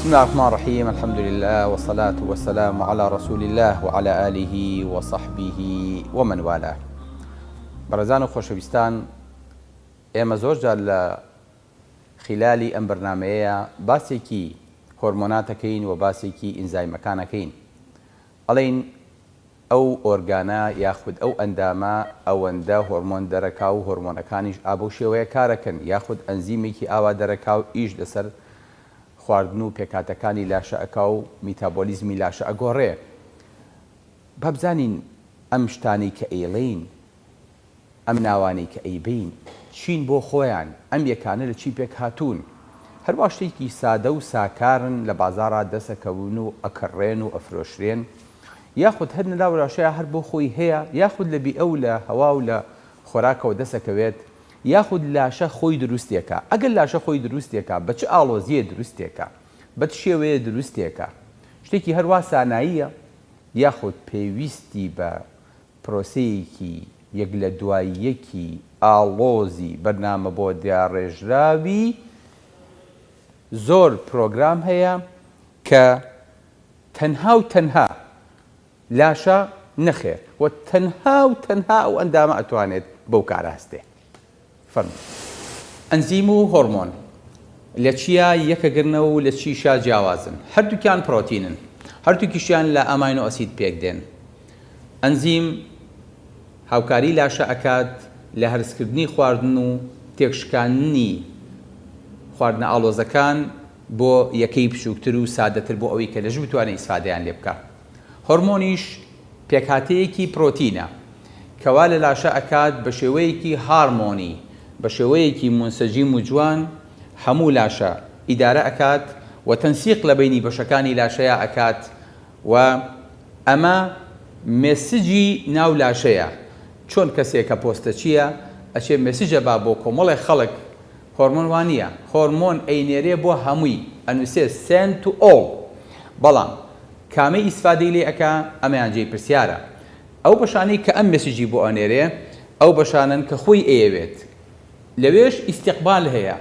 بسم الله الرحمن الرحيم الحمد لله والصلاة والسلام على رسول الله وعلى آله وصحبه ومن والاه. بەڕێزان و خۆشەویستان، ئێمە زۆرجار لە خلالی ئەم بەرنامەیە باسێکی هۆرمۆناتەکەین و باسێکی ئینزایمەکانەکەین. ئەڵێن ئەو ئۆرگانە یاخود ئەو ئەندامە ئەوەندە هۆرمۆن دەرەکا و هۆرمۆنەکانیش ئابۆ شێوەیە کارەکەن، یاخود ئەنزیمێکی ئاوا دەرەکا و ئیش لەسەر خواردن و پێکاتەکانی لاشە ئەکا و میتابۆلیزمی لاشە ئەگۆڕێ. با بزانین ئەم شتانی کە ئەیڵێین، ئەم ناوانەی کە ئەیبین چین بۆ خۆیان، ئەم یەکانە لە چی پێک هاتوون. هەروە شتێکی سادە و ساکارن لە بازاڕا دەسەکەون و ئەکەڕێن و ئەفرۆشرێن، یاخود هەر نەلاوەراشەیە هەر بۆ خۆی هەیە، یاخود لە بی ئەو لە هەوا و لە خۆراکەوە دەسەکەوێت، یاخود لاشە خۆی دروستێکە. ئەگەر لاشە خۆی دروستێکە بە چ ئاڵۆزیە دروستێکە، بە چ شێوەیە دروستێکە، شتێکی هەروە ساناییە یاخود پێویستی بە پرۆسەیەکی یەک لە دواییەکی ئاڵۆزی بەرنامە بۆ دیاڕێژراوی زۆر پرۆگرام هەیە کە تەنها و تەنها لاشە نەخێر و تەنها و تەنها ئەو ئەندامە ئەتوانێت بەو کارە هەستێ. فەرموو. ئەنزیم و هۆرمۆن لە چیە یەکەگرنەوە و لە چیشا جیاوازن؟ هەردووکیان پرۆتینن، هەردووکیشیان لە ئەماینۆ ئەسید پێک دێن. ئەنزیم هاوکاری لاشە ئەکات لە هەرسکردنی خواردن و تێکشکاندنی خواردنە ئاڵۆزەکان بۆ یەکەی بچووکتر و سادەتر بۆ ئەوەی کە لەژ بتوانێت ئیسفادەیان لێ بکات. هۆرمۆنیش پێکهاتەیەکی پرۆتینە کەوا لە لاشە ئەکات بە شێوەیەکی هارمۆنی، بە شێوەیەکی منسەجیم و جوان هەموو لاشە ئیدارە ئەکات و تەنسیق لە بینی بەشەکانی لاشەیە ئەکات و ئەمە مێسجی ناو لاشەیە. چۆن کەسێکە پۆستە چییە ئەچێ مێسیجە با بۆ کۆمەڵی خەڵک. هۆرمۆن وانە، هۆرمۆن ئەینێرێ بۆ هەمووی، ئەنووسێ سێن تو ئۆڵ، بەڵام کامەی ئیسفادەی لێ ئەکا ئەمەیان جێی پرسیارە. ئەو بەشانەی کە ئەم مێسیجی بۆ ئەنێرێ ئەو بەشانن کە خۆی ئەیەوێت، لەوێش ئیستیقبال هەیە،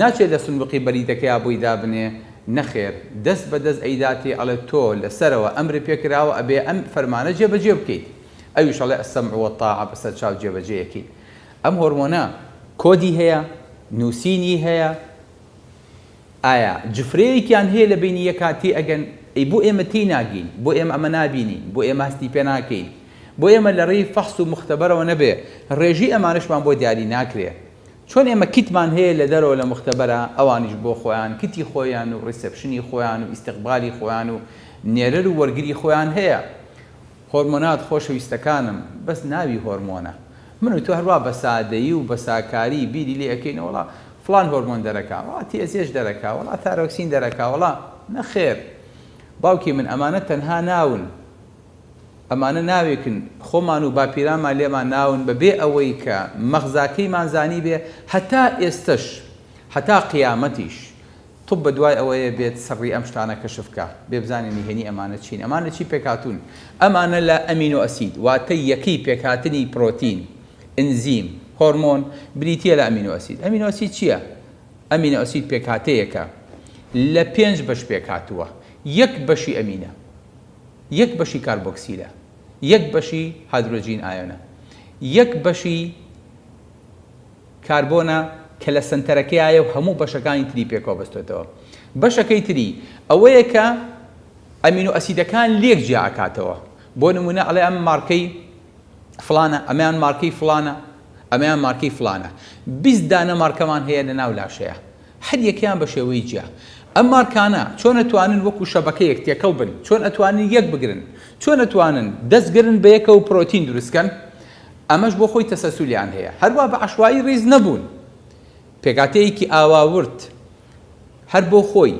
ناچێت لە سندوقی بەریدەکەیە بۆی دابنێ، نەخێر، دەست بە دەست ئەیداتێ ئەڵێ تۆ لەسەرەوە ئەمری پێکراوە ئەبێ ئەم فەرمانە جێبەجێ بکەیت، ئەویش ئەڵێ ئەسەمع وەتاعە بەسەر چاو جێبەجێیەکەیت. ئەم هۆرمۆنە کۆدی هەیە، نووسینی هەیە، ئایا جفرەیەکیان هەیە لە بینی یەکاتی ئەگەن ئەی بۆ ئێمە تێی ناگەین، بۆ ئێمە ئەمە نابینین، بۆ ئێمە هەستی پێ ناکەین، بۆ ئێمە لە ڕێی فەحس و مختەبەرەوە نەبێ، ڕێژی ئەمانشمان بۆ دیاری ناکرێ. چۆن ئێمە کیتمان هەیە لە دەرەوە لە مختەبەرە، ئەوانیش بۆ خۆیان کتی خۆیان و ڕیسەپشنی خۆیان و ئیستیقبالی خۆیان و نێرەر و وەرگری خۆیان هەیە. هۆرمۆنات خۆشەویستەکانم بەس ناوی هۆرمۆنە. من و تۆ هەروە بە سادەیی و بە ساکاری بیری لێ ئەەکەینەوە وڵا فڵان هۆرمۆن دەرەکا، وڵا تێزێش دەرەکا، وڵا تایرۆکسین دەرەکا، وڵا نەخێر. باوکی من ئەمانە تەنها ناون، ئەمانە ناوێکن خۆمان و باپیرانمان لێمان ناون بەبێ ئەوەی کە مەغزاکەیمان زانی بێ. هەتا ئێستش، هەتا قیامەتیش تۆ بە دوای ئەوەیە بێت سەڕی ئەم شتانە کەشفکە، بێ بزانێنی هێنی ئەمانە چین. ئەمانە چی پێکهاتوون؟ ئەمانە لە ئەمینۆ ئەسید، واتە یەکەی پێکهاتنی پرۆتین، ئەنزیم، هۆرمۆن بریتیە لە ئەمینۆ ئەسید. ئەمینۆ ئەسید چییە؟ ئەمینۆ ئەسید پێکهاتەیەکە لە 5 بەش پێکهاتووە. یەک بەشی ئەمینە، یەک بەشی کاربۆکسیلە، یەک بەشی هایدرۆجین ئایۆنە، یەک بەشی کاربۆنە کە لە سنتەرەکەیایە و هەموو بەشەکانی تری پێکەوە بەستێتەوە. بەشەکەی تری ئەوەیە کە ئەمینۆ ئەسیدەکان لێک جیا ئەکاتەوە. بۆ نمونە ئەڵێ ئەم مارکەی فڵانە، ئەمەیان مارکەی فڵانە، ئەمەیان مارکەی فڵانە. 20 دانە مارکەمان هەیە لە ناو لاشەیە، هەر یەکیان بە شێوەی جیا. ئەم مارکانە چۆن ئەتوانن وەکو شەبەکەیەک تێکەڵ بن، چۆن ئەتوانن یەک بگرن، چۆن ئەتوانن دەستگرن بە یەکە و پرۆتین دروستکەن، ئەمەش بۆ خۆی تەسەسولیان هەیە. هەروە بە عەشوایی ڕیز نەبوون، پێکاتەیەکی ئاواورد هەر بۆ خۆی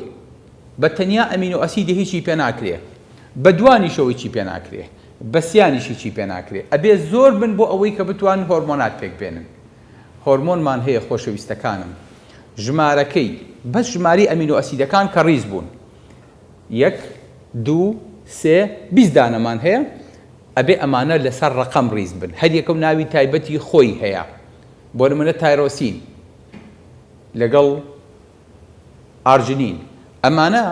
بە تەنیا ئەمینۆ ئەسیدی هیچی پێ ناکرێ، بە دوانیشەوەی چی پێ ناکرێ، بە سیانیشی چی پێ ناکرێ، ئەبێ زۆر بن بۆ ئەوەی کە بتوانن هۆرمۆنات پێک بێنن. هۆرمۆنمان هەیە خۆشەویستەکانم، ژمارەکەی بەس ژماری ئەمینۆ ئەسیدەکان کە ڕیز بوون 1 2 3 20 دانەمان هەیە، ئەبێ ئەمانە لەسەر ڕقەم ڕیز بن، هەر یەکەم ناوی تایبەتی خۆی هەیە. بۆ نمونە تایرۆسین لەگەڵ ئارجنین، ئەمانە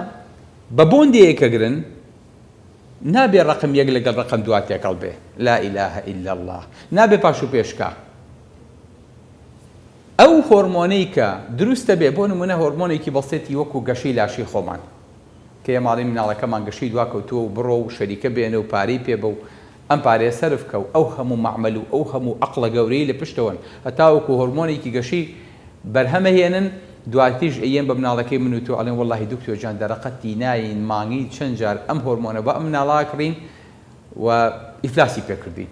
بە بۆندێکە گرن نابێ ڕقم یەک لەگەڵ ڕقم دوات تێکەڵ بێ لا ئیلاهە ئیلا الله نابێ پاش و پێشکە ئەو هۆرمۆنەی کە دروستە بێ بۆ نمونە هۆرمۆنێکی بەسێتی وەکو گەشەی لاشی خۆمان کە ماڵی مناڵەکەمان گەشەی دواکەوتووە و بڕۆ و شەریکە بێنە و پارەی پێ بە و ئەم پارێ سەرفکە و ئەو هەموو معمەل و ئەو هەموو عەقڵە گەورەی لە پشتەوەن هەتا وەکو هۆرمۆنێکی گەشەی بەرهەمەهێنن دواتیش ئەیەن بە مناڵەکەی من و تۆ ئەڵێن وەڵڵاهی دکتۆر جان دەرەقەتی ناین مانگی چەند جار ئەم هۆرمۆنە بە ئەم مناڵا کڕین و ئیفلاسی پێکردین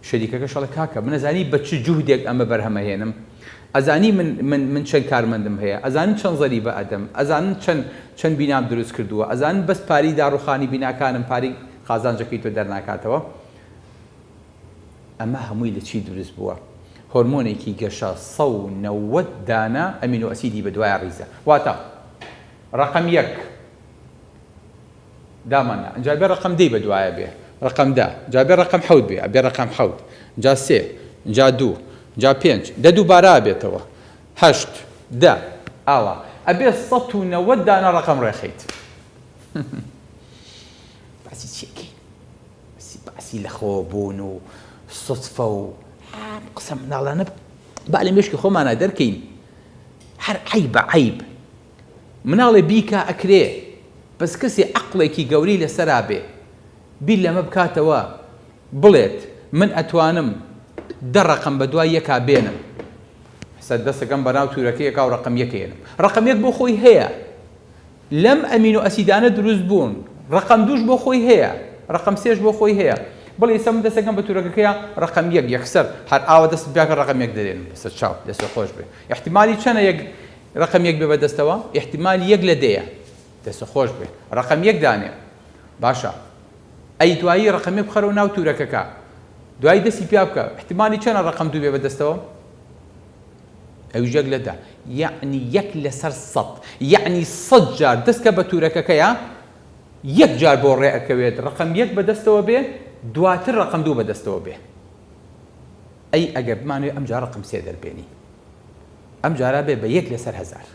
شەریکەکەش ئەڵێ کاکە من ئەزانی بە چ جوهدێک ئەمە بەرهەمەهێنم ئەزانی من چەند کارمەندم هەیە ئەزانن چەند زەری بە ئەدەم ئەزانن چەند بینام دروست کردووە ئەزانن بەس پاری داڕوخانی بیناکانم پاری قازانجەکەی تۆ دەرناکاتەوە ئەمە هەمووی لە چی دروست بووە هۆرمۆنێکی گەشە 190 دانە ئەمینۆ ئەسیدی بە دوای ڕیزە واتە ڕقم یەک دامانە ئەنجا بێ ڕقم دەی بە دوایە بێ ڕقم دا جا بێ ڕقم حەوت بێ ئەبێ ڕقم حەوت جا سێ جا دوو جا پێنج دە دووبارە بێتەوە هەشت دە ئاوا ئەبێ 190 دانە ڕقم ڕێخیت باسی چیەکەی باسی لەخۆبوون و سوسفە و قسە مناڵانە با لە مێشکی خۆمانە دەرکەین هەر عەیبە عەیب مناڵێ بیکە ئەکرێ بەس کەسێ عەقڵێکی گەورەی لەسەرا بێ بیر لەمە بکاتەوە بڵێت من ئەتوانم دە ڕقم بە دوای یەکا بێنم سەر دەستەکەم بەناو تورەکەیەکا و ڕقم یەکێنم ڕقم یەک بۆ خۆی هەیە لەم ئەمینۆ ئەسیدانە دروست بوون ڕقم دووش بۆ خۆی هەیە ڕقم سێش بۆ خۆی هەیە بڵێ سەم دەستەکەم بە تورەکەکەیە ڕقم یەک یەکسەر هەر ئاوە دەست بیاکە ڕقم یەک دەرێنم بەسەر چاو دەستە خۆش بێ احتیمالی چەنە یەک ڕقم یەک بێ بەدەستەوە احتیمالی یەک لە دەیە دەستە خۆش بێ ڕقم یەک دانێ باشە ئەی دوایی ڕقم یەک بخەرەوە ناو تورەکەکە دوایی دەستی پیا بکە احتیمالی چەنە ڕقم دوو بێ بەدەستەوە ئەویش یەک لە دا یعنی یەک لەسەر سەد یعنی 100 جار دەستکە بە تورەکەکەیە یەک جار بۆ ڕێ ئەکەوێت ڕقم یەک بەدەستەوە بێ دواتر ڕقم دوو بەدەستەوە بێ ئەی ئەگەر بمانوێ ئەم جار ڕقم سێ دەربێنی ئەم جارە بێ بە یەک لەسەر هەزار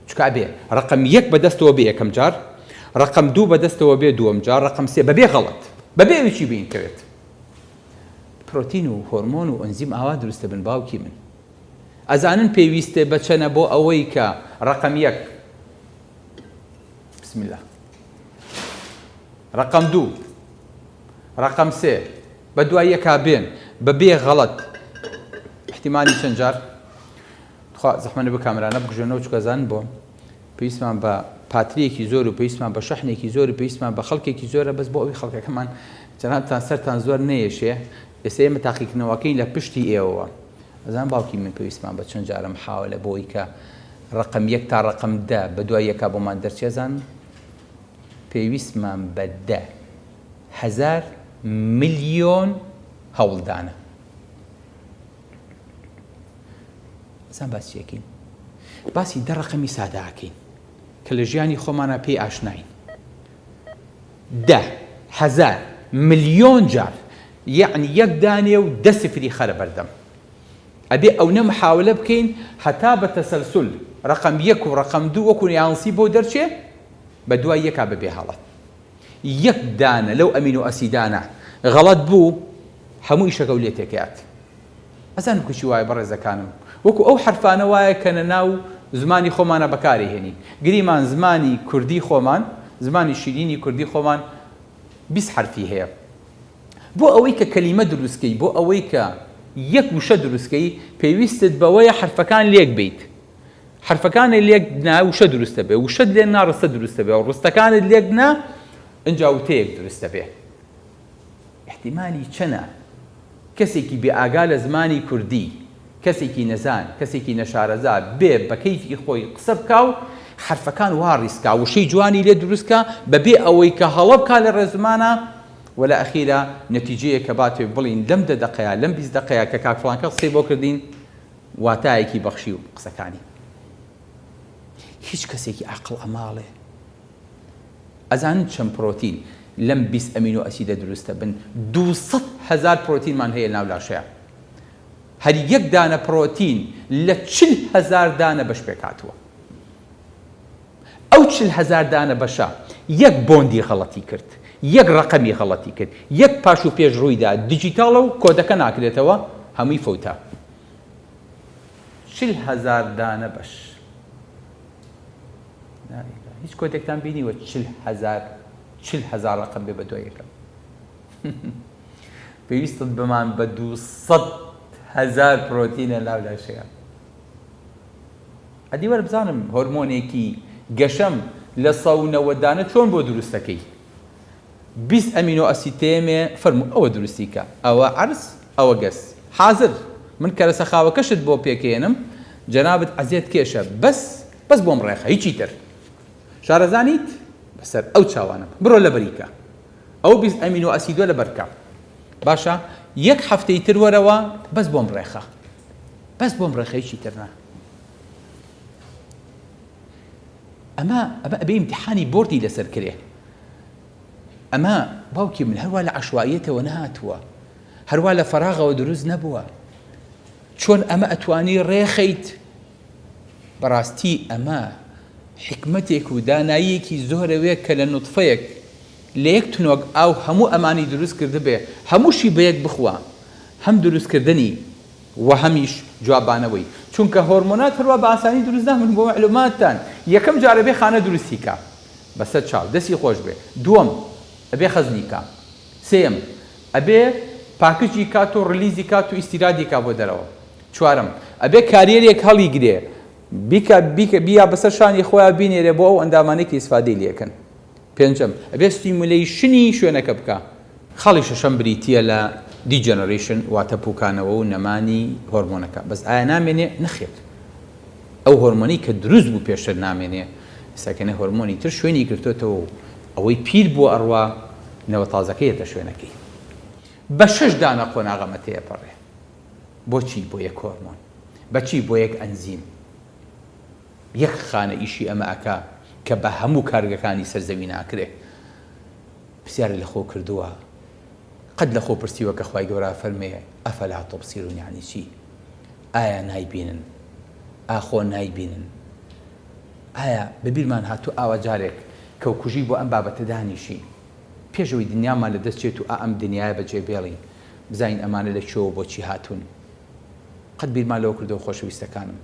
چکە بێ ڕقم یەک بەدەستەوە بێ یەکەم جار ڕقم دوو بەدەستەوە بێ دووەم جار ڕقم سێ بەبێ غەڵەت بەبێ ئەویچی بینکەوێت پرۆتین و هۆرمۆن و ئەنزیم ئاوا دروستە بن باوکی من ئەزانن پێویستێ بچەنە بۆ ئەوەی کە ڕقم یەک بسم الله ڕقم دوو ڕقم سێ بە دوای یەکا بێن بەبێ غەڵەت احتیمالی چەند جار خوا زەحمەتە بە کامرانە بگژێنەوە چکە زان بۆ پێویستمان بە پاتریەکی زۆر و پێویستمان بە شەحنێکی زۆر و پێویستمان بە خەڵکێکی زۆرە بەس بۆ ئەوی خەڵکەکەمان جەنابتان سەرتان زۆر نەیەشێ ئێستا ئێمە تاقیکردنەوەکەی لە پشتی ئێوە ئەزان باوکی من پێویستمان بە چەند جارە محاولە بۆی کە ڕقم یەک تا ڕقم دە بە دوای یەکا بۆمان دەرچێزان پێویستمان بە 10,000 ملیۆن هەوڵدانە ئەزان باسی یەکەین باسی دە ڕقمی سادەکەین کە لە ژیانی خۆمانە پێی ئاشناین 10,000 ملیۆن جار یعنی یەک دانێ و 10 سفری خەرە بەردەم ئەبێ ئەو نە محاولە بکەین هەتا بە تەسەلسول ڕقم یەک و ڕقم دوو وەکو یانسی بۆ دەرچێ بە دوای یەکا بەبێ هەڵەت یەک دانە لەو ئەمینۆ ئەسیدانە غەڵەت بوو هەموو ئیشەکە و لێ تێکات ئەزانم کچی وایە بەڕێزەکانم وەکو ئەو حرفانە وایە کە نەناو زمانی خۆمانە بەکاری هێنین گریمان زمانی کوردی خۆمان زمانی شیرینی کوردی خۆمان 20 حرفی هەیە بۆ ئەوەی کە کەلیمە دروستکەی بۆ ئەوەی کە یەک وشە دروستکەی پێویستت بەوەیە حرفەکان لێک بیت حرفەکانی لێک نا وشە دروستە بێ وشەت لێ نا ڕستە دروستە بێ و ڕستەکانت لێک نا ئەنجا وتەیەک دروستە بێ احتیمالی چەنە کەسێکی بێ ئاگا لە زمانی کوردی کەسێکی نەزان کەسێکی نەشارەزا بێ بە کەیفی خۆی قسە بکا و حرفەکان وا ڕیسکا وشەی جوانی لێ دروستکە بەبێ ئەوەی کە هەڵە بکا لە ڕێزمانە ولا ئەخیرا نەتیجەیە کە باتێ بڵین لەم 10 دقەیە لەم 20 دقەیە کە کاک فڵانکە قسەی بۆ کردین واتایەکی بەخشی و قسەکانی هیچ کەسێکی عەقڵ ئەماڵێ ئەزانن چەند پرۆتین لەم 20 ئەمینۆ ئەسیدە دروستە بن 200,000 پرۆتینمان هەیە ناو لاشەیە هەر یەک دانە پرۆتین لە 40,000 دانە بەش پێکاتوە ئەو 40,000 دانە بەشە یەک بۆندی غەڵەتی کرد، یەک ڕقەمی غەڵەتی کرد، یەک پاش و پێش ڕوویدا دیجیتاڵە و کۆدەکە ناکرێتەوە هەمووی فەوتە. 40,000 دانە بەش. هیچ کۆدێکتان بینیوە 40,000 ڕقەم بێ بە دوای یەکەم. پێویستت بمان بە 200,000 پرۆتینە لاو لاشەیە. ئەدی وەرە بزانم هۆرمۆنێکی گەشەم لە 190 دانە چۆن بۆ دروستەکەی؟ 20 ئەمینۆ ئەسیدێمێ فەرموو ئەوە دروستیکە، ئەوە عەرز، ئەوە گەس. حازر من کەرەسە خاوەکەشت بۆ پێکێنم، جەنابەت ئەزیەت کێشە، بەس بۆم ڕێخە، هیچی تر. شارەزانیت؟ بەسەر ئەو چاوانم بڕۆ لە بەریکە، ئەو 20 ئەمینۆ ئەسیدۆ لە بەرکە. باشە یەک هەفتەی تر وەرەوە بەس بۆم ڕێخە، بەس بۆم ڕێخە، هیچی تر نا. ئەمە ئەبێ ئیمتیحانی بۆردی لەسەر کرێ. ئەمە باوکی من هەروە لە عەشوائیەتەوە نهاتووە، هەروە لە فەراغەوە دروست نەبووە. چۆن ئەمە ئەتوانی ڕێخەیت؟ بەڕاستی ئەمە حکمەتێک و داناییەکی زۆرەوەیە کە لە نوتفەیەک لە یەک تونۆک ئاو هەموو ئەمانی دروست کرده بێ، هەمووشی بە یەک بخوا، هەم دروستکردنی و هەمیش جوابانەوەی. چونکە هۆرمۆنات هەروە بە ئاسانی دروست ناهن. بۆ معلوماتتان یەکەم جارە بێ خانە دروستیکە بەسەر چاو، دەستی خۆش بێ. دووەم ئەبێ خەزنیکە. سێم ئەبێ پاکجی کات و ڕلیزی کات و ئیستیرادی کا بۆ دەرەوە. چوارم ئەبێ کارێرێک هەڵی گرێ، بیا بەسەر شانی خۆیان بینێرێ بۆ ئەو ئەندامانێکی ئیسفادەی لێکن. پێنجەم ئەبێ ستیمولیشنی شوێنەکە بکە. خەڵی شەشەم بریتیە لە دیجەنەڕیشن، واتە پوکانەوە و نەمانی هۆرمۆنەکە. بەس ئایا نامێنێ؟ نەخێت. ئەو هۆرمۆنی کە دروست بوو پێشتر نامێنێ، ساکەنە هۆرمۆنی تر شوێنی گرتوتەوە، ئەوەی پیر بۆ ئەڕوا نەوە تازەکەیەتە شوێنەکەی. بە 6 دانە قۆناغەمە تێپەڕێ. بۆچی؟ بۆ یەک هۆرمۆن. بەچی؟ بۆ یەک ئەنزیم. یەک خانە ئیشی ئەمە ئەکا کە بە هەموو کارگەکانی سەرزەوی ناکرێ. پرسیارە لە خۆ کردووە، قەت لە خۆ پرسیوە کە خوای گەورە فەرمێ ئەفەلا توبصیرون، یعنی چی؟ ئایا نایبینن؟ ئاخۆ نایبینن؟ ئایا بەبیرمان هاتوو ئاوا جارێک کە و کوژی بۆ ئەم بابەتە دانیشی پێشەوەی دنیامان لە دەست چێت و ئەم دنیاە بەجێ بێڵین بزانین ئەمانە لە چۆ بۆچی هاتوون؟ قەت بیرمان لەوە کردەوە خۆشەویستەکانم.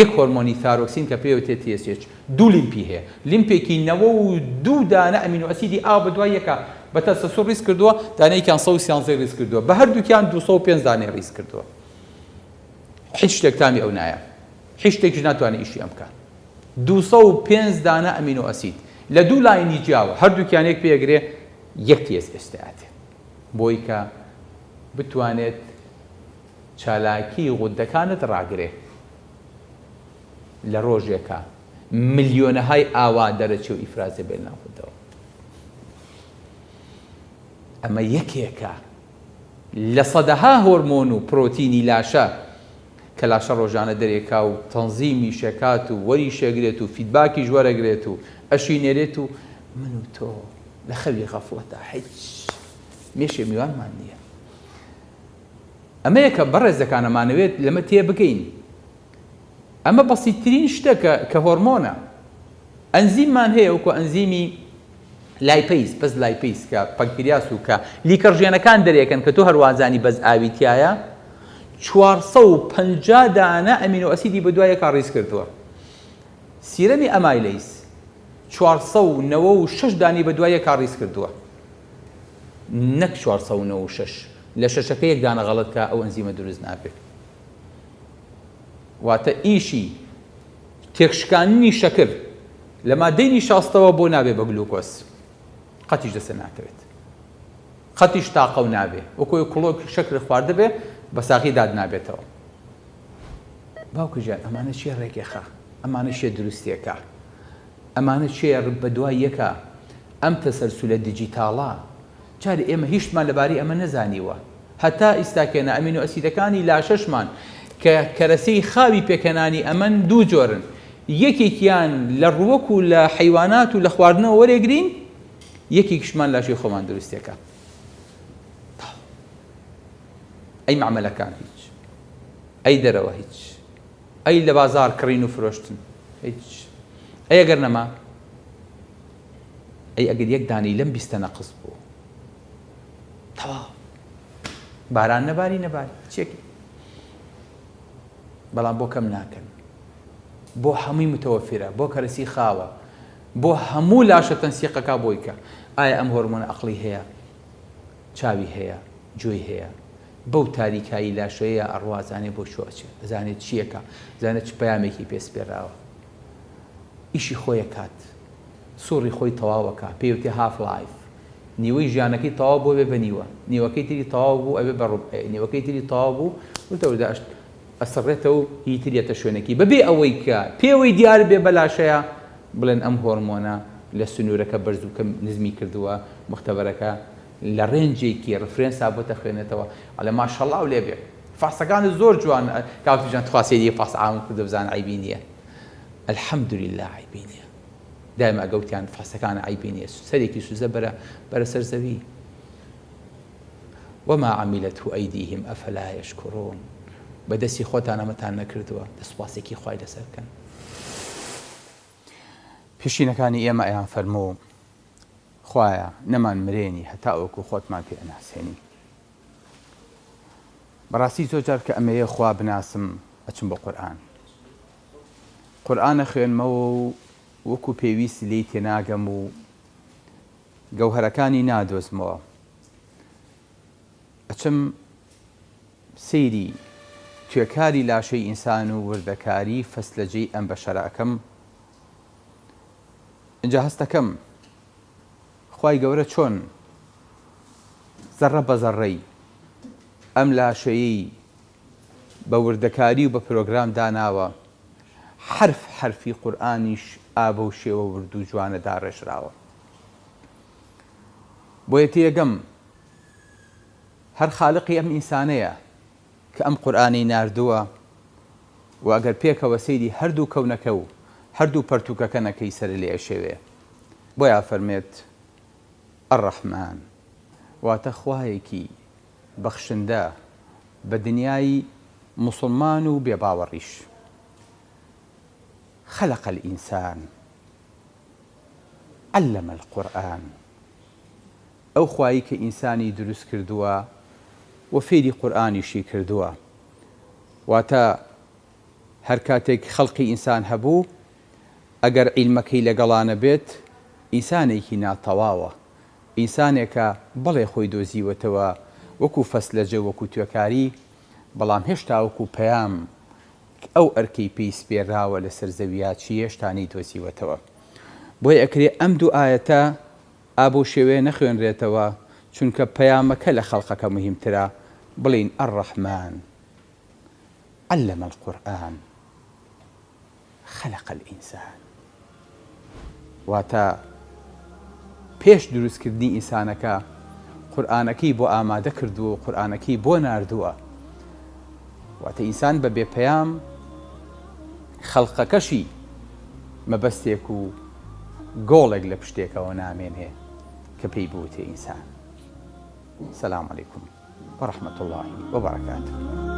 یەک هۆرمۆنی تایرۆکسین کە پێوتێت TSH، 2 لیمپی هەیە. لیمپێکی 92 دانە ئەمینۆ ئەسیدی ئاو بە دوای یەکە بە تەسەسوڕ ڕیز کردووە، دانەیەکیان 113 ڕیز کردووە، بە هەردووکیان 205 دانەی ڕیز کردووە. هیچ شتێک تامی ئەو نایە، هیچ شتێکیش ناتوانێت ئیشی ئەم بکات. 205 دانە ئەمینۆ ئەسید لە دوو لاینی جیاوە، هەردووکیان یەک پێگرێ، یەک TSH دەهاتێ، بۆی کە بتوانێت چالاکی غودەکانت ڕاگرێ. لە ڕۆژێکە ملیۆنەهای ئاوا دەرەچێ و ئیفرازێ بێت ناوخودەوە. ئەمە یەکێکە لە سەدەها هۆرمۆن و پرۆتینی لاشە کە لاشە ڕۆژانە دەرێکا و تەنزیمی شێکات و وەری شێگرێت و فیدباکی ژوەرەگرێت و ئەشینێرێت و من و تۆ لە خەوی غەفڵەتە هیچ مێشێ میوانمان نییە. ئەمەیە کە بەڕێزەکانەمانەوێت لەمە تێ بگەین. ئەمە بەسیترین شتە کە هۆرمۆنە. ئەنزیممان هەیە وەکو ئەنزیمی لایپەیز، بەس لایپەیز کە پەنکریاس و کە لیکەڕژێنەکان دەرێکن کە تۆ هەروازانی بەز ئاویتیایە، 450 دانە ئەمینۆ ئەسیدی بە دوای یەکا ڕیز کردووە. سیرەمی ئەمایلەیز 496 دانی بە دوای یەکا ڕیز کردووە، نەک 496. لە شەشەکە یەک دانە غەڵەت کە ئەو ئەنزیمە دروست نابێت. واتە ئیشی تێکشکاندنی شەکر لە مادەی نیشاستەوە بۆ نابێ بە گلوکۆز، قەتیش دەسەر ناکەوێت، قەتیش تاقە و نابێ، وەکۆی کڵۆک شەکر خواردە بێ بە ساقی داد نابێتەوە. باوکو گیان ئەمانە چێ ڕێکێخە؟ ئەمانە چێ دروستیەکە؟ ئەمانە چێ بە دوای یەکە؟ ئەم تەسەلسولە دیجیتاڵە جارێ ئێمە هیچمان لەبارەی ئەمە نەزانیوە. هەتا ئیستاکێنە ئەمینۆ ئەسیدەکانی لاشەشمان کە کەرەسەی خاوی پێکەنانی ئەمەن دوو جۆرن، یەکێکیان لە ڕووەک و لە حەیوانات و لە خواردنەوە وەرێگرین، یەکێکیشمان لاشەی خۆمان دروستیەکە. ئەی معمەلەکان هیچ، ئەی دەرەوە هیچ، ئەی لە بازار کڕین و فرۆشتن هیچ، ئەی ئەگەر نەما ئەی ئەگەر یەک دانی لەم 20 نەقص بوو تەواو باران نەباری چێکی بەڵام بۆ کەم ناکەن بۆ هەمووی متەوەفرە بۆ کەرەسی خاوە بۆ هەموو لاشە تەنسیقەکە بۆی کە ئایا ئەم هۆرمۆنە ئەقڵی هەیە چاوی هەیە گوێی هەیە بەو تاریکایی لاشەیە ئەڕوازانێ بۆ شۆچێ ئەزانێت چیەکە زانێت چ پەیامێکی پێسپێراوە ئیشی خۆیە کات سوڕی خۆی تەواوەکە پێوتێ هاف لایف نیوەی ژیانەکەی تەواو بۆ بێ بە نیوە نیوەکەی تری تەواو بوو ئەوێ بە ڕوبعێ نیوەکەی تری تەواو بوو وتەورداشت ئەسڕێتەوە و هیتریەتە شوێنێکی بەبێ ئەوەی کە پێوەی دیار بێ بە لاشەیە بڵێن ئەم هۆرمۆنە لە سنوورەکە بەرزووکە نزمی کردووە مختبەرەکە لە ڕێنجێکی ڕفرێنسا بۆتە خوێنێتەوە ئەڵێ ماشەڵڵا و لێبێ فاسەکان زۆر جوان کاوتیژان تواسێ فاس عام کردە بزان عیبی نییە الحەمدولله عیبی نییە دائما ئەگەوتیان فاسەکان عیبی نییە سەرێکی سوزە بەرە سەرزەوی وما عملته ئەیدیهم ئەفەلا یەشکورون بەدەستی خۆتان ئەمەتان نەکردووە دەسوپاسێکی خوای لەسەرکەن پێشینەکانی ئێمە ئەیان فەرموو خوایە نەمان مرێنی هەتا ئەوکو خۆتمان پێ ئەناسێنی بەڕاستی زۆر جار کە ئەمەیە خوا بناسم ئەچم بۆ قورئانە خوێنمەوە و وەکو پێویستی لێی تێناگەم و گەوهەرەکانی نادۆزمەوە ئەچم سەیری توێکاری لاشەی ئینسان و وردەکاری فەسلەجەی ئەم بەشەرەکەم اینجا هەستەکەم خوای گەورە چۆن زەڕە بە زەڕەی ئەم لاشەیەی بە وردەکاری و بە پرۆگرام داناوە حرف حرفی قورئانیش ئابە و شێوە ورد و جوانە داڕێژراوە بۆیە تێگەم هەر خالقی ئەم ئینسانەیە کە ئەم قورئانی ناردووە و ئەگەر پێکەوە سەیری هەردوو کەونەکە و هەردوو پەرتووکەکە نەکەی سەر لێ ئەشێوێ بۆیە فەرمێت الرحمن واتە خوایەکی بەخشندە بە دنیای مسلمان و بێباوەڕیش خلق الإنسان علم القرآن ئەو خوایی کە ئینسانی دروست کردووە و فێری قورئانیشی کردووە واتە هەر کاتێک خەڵقی ئینسان هەبوو ئەگەر عیلمەکەی لەگەڵانە بێت ئینسانێکی ناتەواوە ئینسانێکە بەڵێ خۆی دۆزیوەتەوە وەکو فەسلەجە وەکو توێکاری بەڵام هێشتا وەکو پەیام ئەو ئەرکەی پێی سپێراوە لەسەر زەویە چی هێشتانی دۆزیوەتەوە بۆیە ئەکرێ ئەم دوو ئایەتە ئابۆ شێوەیە نەخوێنرێتەوە چونکە پەیامەکە لە خەڵقەکە مهمترە بڵین الرحمن علم القرآن خلق الإنسان واتە پێش دروستکردنی ئینسانەکە قورئانەکەی بۆ ئامادە کردووە و قورئانەکەی بۆ ناردووە واتە ئینسان بە بێپەیام خەڵقەکەشی مەبەستێک و گۆڵێک لە پشتێکەوە نامێنێ کە پێی بووتێ ئینسان. سەلام عەلەیکوم وەڕەحمەتوڵڵاهی وەبەرەکاتوه.